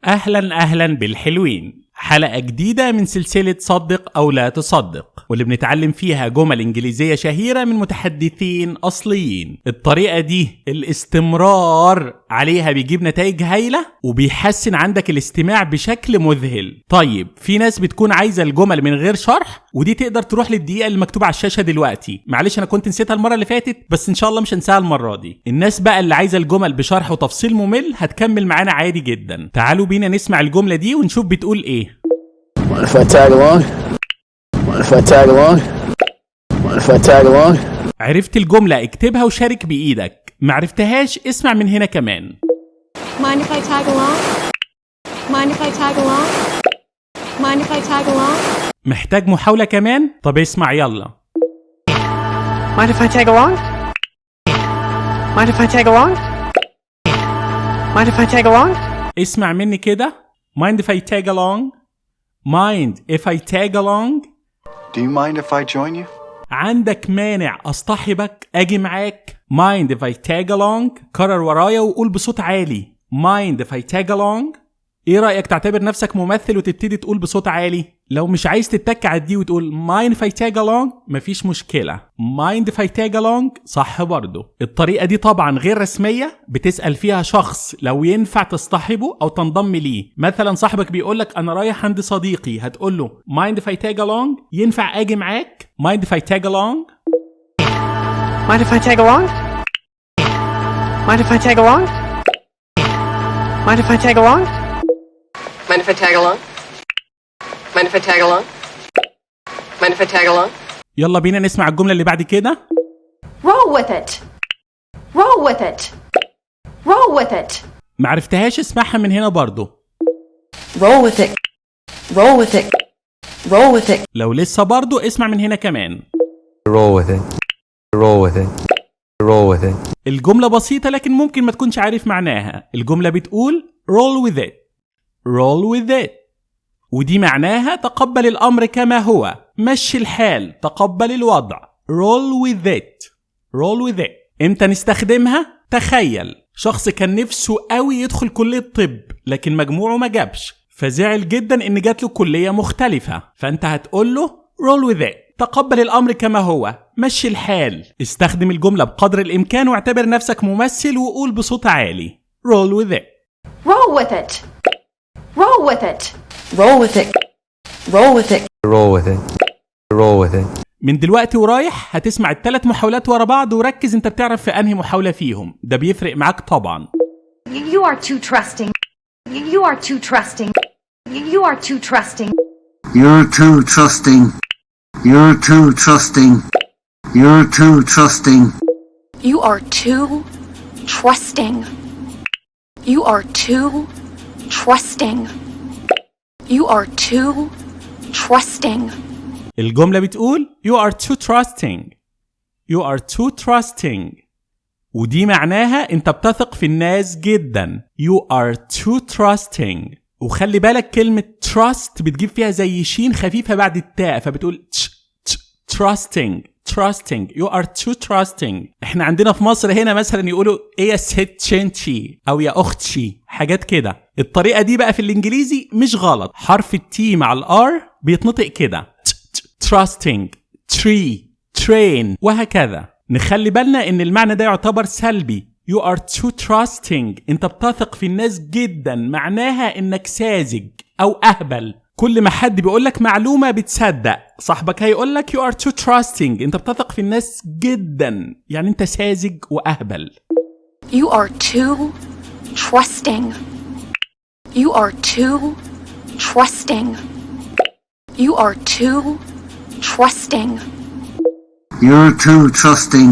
أهلا أهلا بالحلوين، حلقة جديدة من سلسلة صدق أو لا تصدق، واللي بنتعلم فيها جمل إنجليزية شهيرة من متحدثين أصليين. الطريقة دي الاستمرار عليها بيجيب نتائج هايلة وبيحسن عندك الاستماع بشكل مذهل. طيب في ناس بتكون عايزة الجمل من غير شرح، ودي تقدر تروح للدقيقة اللي مكتوبة على الشاشة دلوقتي. معلش أنا كنت نسيتها المرة اللي فاتت، بس إن شاء الله مش هنساها المرة دي. الناس بقى اللي عايزة الجمل بشرح وتفصيل ممل هتكمل معانا عادي جدا. تعالوا بينا نسمع الجملة دي ونشوف بتقول إيه. What if I tag along? What if I tag along? What if I tag along? عرفت الجملة اكتبها وشارك بإيدك، معرفتهاش اسمع من هنا كمان. Mind if I tag along? Mind if I tag along? Mind if I tag along? محتاج محاولة كمان؟ طب اسمع يلا. Mind if I tag along? Mind if I tag along? Mind if I tag along? اسمع مني كده. Mind if I tag along? Mind if I tag along? Do you mind if I join you? عندك مانع أصطحبك أجي معاك؟ Mind if I tag along؟ كرر ورايا وقول بصوت عالي. Mind if I tag along؟ ايه رأيك تعتبر نفسك ممثل وتبتدي تقول بصوت عالي؟ لو مش عايز تتك على دي وتقول Mind if I tag along مفيش مشكلة. Mind if I tag along صح برضو. الطريقة دي طبعا غير رسمية، بتسأل فيها شخص لو ينفع تصطحبه أو تنضم ليه. مثلا صاحبك بيقولك أنا رايح عند صديقي، هتقوله Mind if I tag along؟ ينفع أجي معاك؟ Mind if I tag along؟ Mind if I tag along? Mind if I tag along? Mind if I tag along? Mind if I tag along? Mind if I tag along? Mind if I tag along? يلا بينا نسمع الجملة اللي بعد كده. Roll with it. Roll with it. Roll with it. معرفتهاش اسمعها من هنا برضو. Roll with it. Roll with it. Roll with it. لو لسه برضو اسمع من هنا كمان. Roll with it. Roll with it. Roll with it. الجملة بسيطة لكن ممكن ما تكونش عارف معناها. الجملة بتقول roll with it. roll with it. ودي معناها تقبل الأمر كما هو، مشي الحال، تقبل الوضع. roll with it. roll with it. امتى نستخدمها؟ تخيل شخص كان نفسه قوي يدخل كلية طب لكن مجموعه ما جابش، فزعل جدا ان جات له كلية مختلفة، فانت هتقول له roll with it. تقبل الأمر كما هو، مشي الحال. استخدم الجملة بقدر الإمكان واعتبر نفسك ممثل وقول بصوت عالي. roll with it. Roll with it. Roll with it. Roll with it. Roll with it. Roll with it. Roll with it. من دلوقتي ورايح هتسمع الثلاث محاولات ورا بعض وركز انت بتعرف في انهي محاولة فيهم، ده بيفرق معاك طبعا. You are too trusting. You are too trusting. You are too trusting. You're too trusting. You're too trusting. You're too trusting. You are too trusting. You are too trusting. You are too trusting. الجملة بتقول you are too trusting. You are too trusting. ودي معناها انت بتثق في الناس جدا. You are too trusting. وخلي بالك كلمة trust بتجيب فيها زي شين خفيفة بعد التاء، فبتقول trusting. trusting. You are too trusting. احنا عندنا في مصر هنا مثلا يقولوا ايه يا ست شنشي او يا اختشي، حاجات كده. الطريقة دي بقى في الانجليزي مش غلط، حرف التي مع الار بيتنطق كده. trusting. tree. train. وهكذا. نخلي بالنا ان المعنى ده يعتبر سلبي. You are too trusting. انت بتثق في الناس جدا، معناها انك ساذج او اهبل. كل ما حد بيقولك معلومة بتصدق. صاحبك هيقولك you are too trusting. انت بتثق في الناس جدا، يعني انت ساذج واهبل. You are too trusting. You are too trusting. You are too trusting. You're too trusting.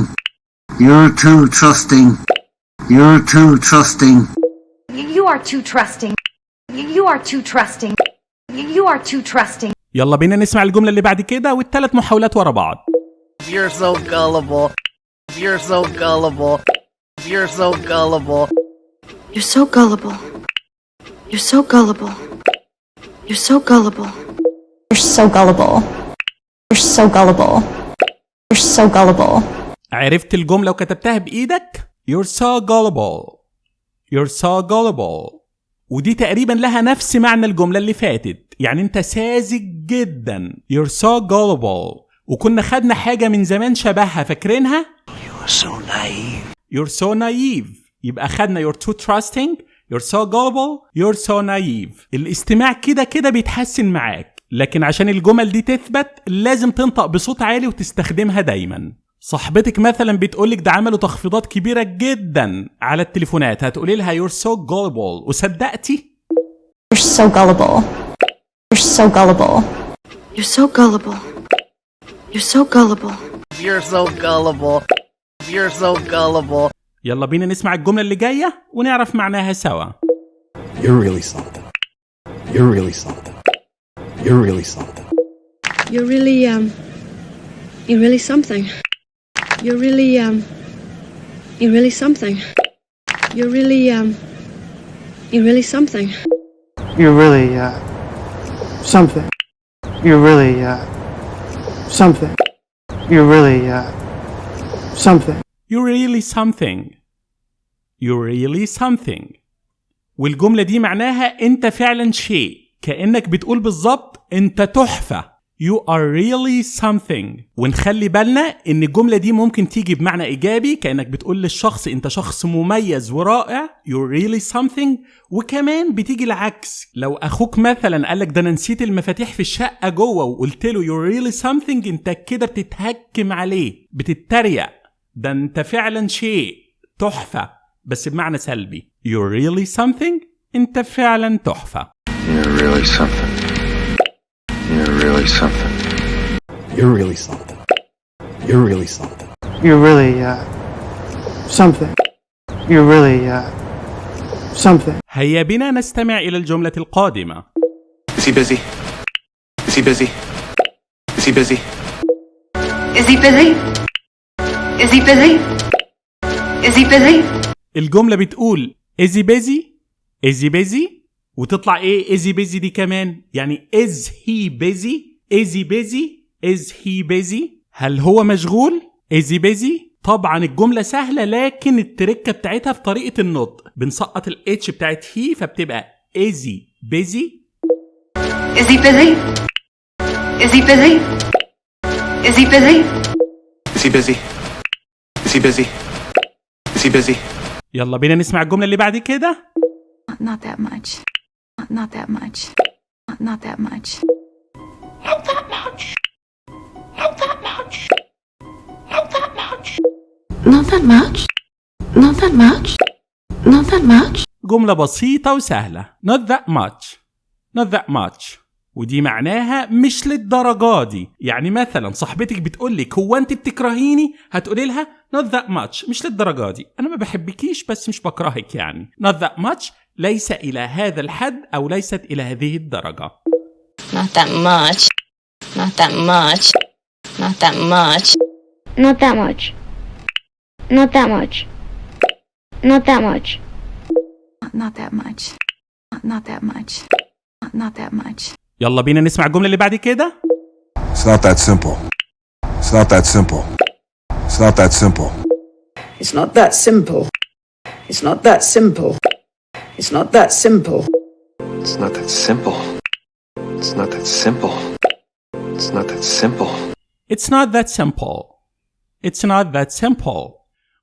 You're too trusting. You're too trusting. You are too trusting. You are too trusting. You are too trusting. يلا بينا نسمع الجملة اللي بعد كده والثلاث محاولات ورا بعض. You're so gullible. You're so gullible. You're so gullible. You're so gullible. You're so gullible. You're so gullible. You're so gullible. You're so gullible. You're so gullible. عرفت الجملة وكتبتها بإيدك؟ You're so gullible. You're so gullible. ودي تقريبا لها نفس معنى الجملة اللي فاتت، يعني انت ساذج جدا. You're so gullible. وكنا خدنا حاجة من زمان شبهها، فاكرينها؟ You're so naive. يبقى خدنا you're too trusting, you're so gullible, you're so naive. الاستماع كده بيتحسن معاك، لكن عشان الجمل دي تثبت لازم تنطق بصوت عالي وتستخدمها دايما. صاحبتك مثلا بتقولك ده عملوا تخفيضات كبيرة جدا على التليفونات، هتقولي لها you're so gullible، وصدقتي؟ You're so gullible. You're so gullible. You're so gullible. You're so gullible. You're so gullible. You're so gullible. يلا بينا نسمع الجملة اللي جاية ونعرف معناها سوا. You're really something. You're really something. You're really something. You're really something. You're really something. You're really something. You're really, something. You're really, something. You're really, something. You're really something. You're really something. والجملة دي معناها انت فعلا شيء، كأنك بتقول بالظبط انت تحفة. You are really something. ونخلي بالنا ان الجملة دي ممكن تيجي بمعنى ايجابي، كأنك بتقول للشخص انت شخص مميز ورائع. You're really something. وكمان بتيجي العكس، لو اخوك مثلا قالك ده انا نسيت المفاتيح في الشقة جوه وقلت له you're really something، انت كده بتتهكم عليه، بتتريق. ده انت فعلا شيء تحفة، بس بمعنى سلبي. You're really something. انت فعلا تحفة. You're really something. You're really something. You're really something. You're really something. You're really, something. You're really, something. هيا بنا نستمع إلى الجملة القادمة. Is he busy? Is he busy? Is he busy? Is he busy? Is he busy? Is he busy? الجملة بتقول is he busy؟ is he busy؟ وتطلع ايه is he busy دي كمان؟ يعني is he busy؟ is he busy؟ is he busy؟ هل هو مشغول؟ is he busy؟ طبعا الجملة سهلة، لكن التركة بتاعتها في طريقة النطق، بنسقط ال H بتاعت he فبتبقى is he busy؟ Is he busy? Is he busy? Is he busy? Is he busy? Is he busy? Is he busy? يلا بينا نسمع الجملة اللي بعد كده. Not that much. Not that much. Not that much. Not that much. Not that much. Not that much. Not that much. Not that much. Not that much. جملة بسيطة وسهلة. Not that much. Not that much. ودي معناها مش للدرجة دي. يعني مثلا صاحبتك بتقولك هو انت بتكرهيني، هتقولي لها not that much، مش للدرجة دي، انا ما بحبكيش بس مش بكرهك. يعني not that much ليس الى هذا الحد او ليست الى هذه الدرجة. Not that much. Not that much. Not that much. Not that much. Not that much. Not that much. Not that much. Not that much. Not that much. يلا بينا نسمع الجملة اللي بعد كده. It's not that simple. It's not that simple. It's not that simple. It's not that simple. It's not that simple. It's not that simple. It's not that simple. It's not that simple. It's not that simple. It's not that simple. It's not that simple.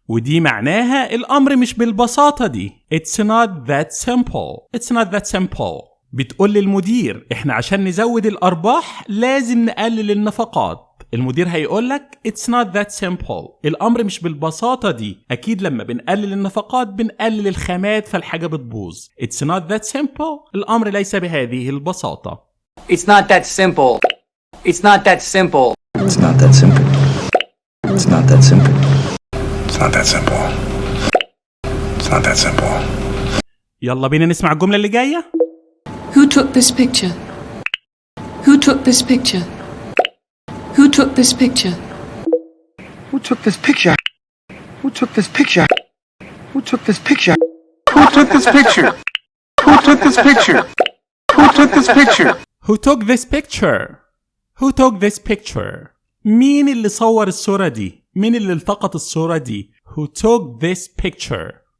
ودي معناها الأمر مش بالبساطة دي. It's not that simple. It's not that simple. بتقول للمدير احنا عشان نزود الأرباح لازم نقلل النفقات. المدير هيقولك It's not that simple. الأمر مش بالبساطة دي. أكيد لما بنقلل النفقات بنقلل الخامات فالحاجة بتبوظ. It's not that simple. الأمر ليس بهذه البساطة. It's not that simple. It's not that simple. It's not that simple. It's not that simple. It's not that simple. It's not that simple. يلا بينا نسمع الجملة اللي جاية. Who took this picture? Who took this picture? Who took this picture? Who took this picture? Who took this picture? Who took this picture? Who took this picture? Who took this picture? Who took this picture? Who took this picture? Who took this picture? مين اللي صور الصورة دي؟ مين اللي التقط الصورة دي؟ Who took this picture?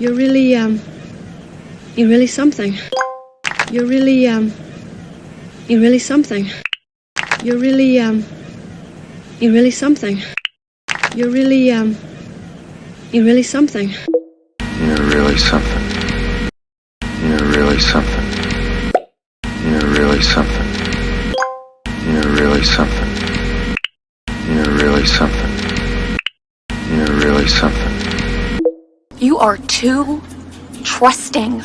You're really, you're really something. You're really, you're really something. You're really, you're really something. You're really, you're really something. You're really something. You're really something. You're really something. You're really something. You're really something. You're really something. You are too trusting.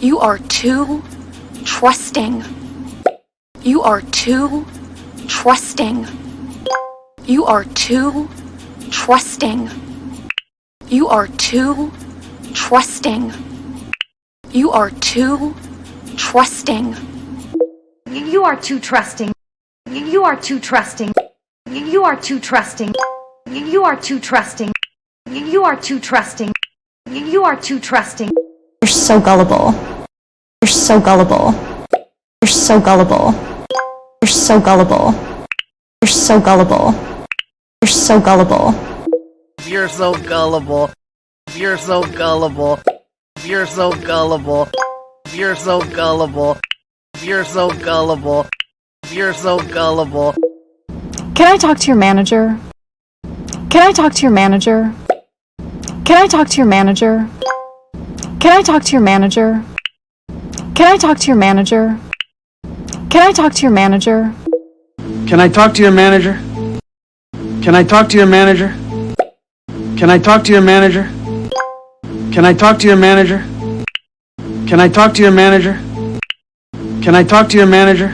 You are too trusting. You are too trusting. You are too trusting. You are too trusting. You are too trusting. You are too trusting. You are too trusting. You are too trusting. You are too trusting. You are too trusting. You are too trusting. You're so gullible. You're so gullible. You're so gullible. You're so gullible. You're so gullible. You're so gullible. You're so gullible. You're so gullible. You're so gullible. You're so gullible. You're so gullible. You're so gullible. Can I talk to your manager? Can I talk to your manager? Can I talk to your manager? Can I talk to your manager? Can I talk to your manager? Can I talk to your manager? Can I talk to your manager? Can I talk to your manager? Can I talk to your manager? Can I talk to your manager? Can I talk to your manager? Can I talk to your manager?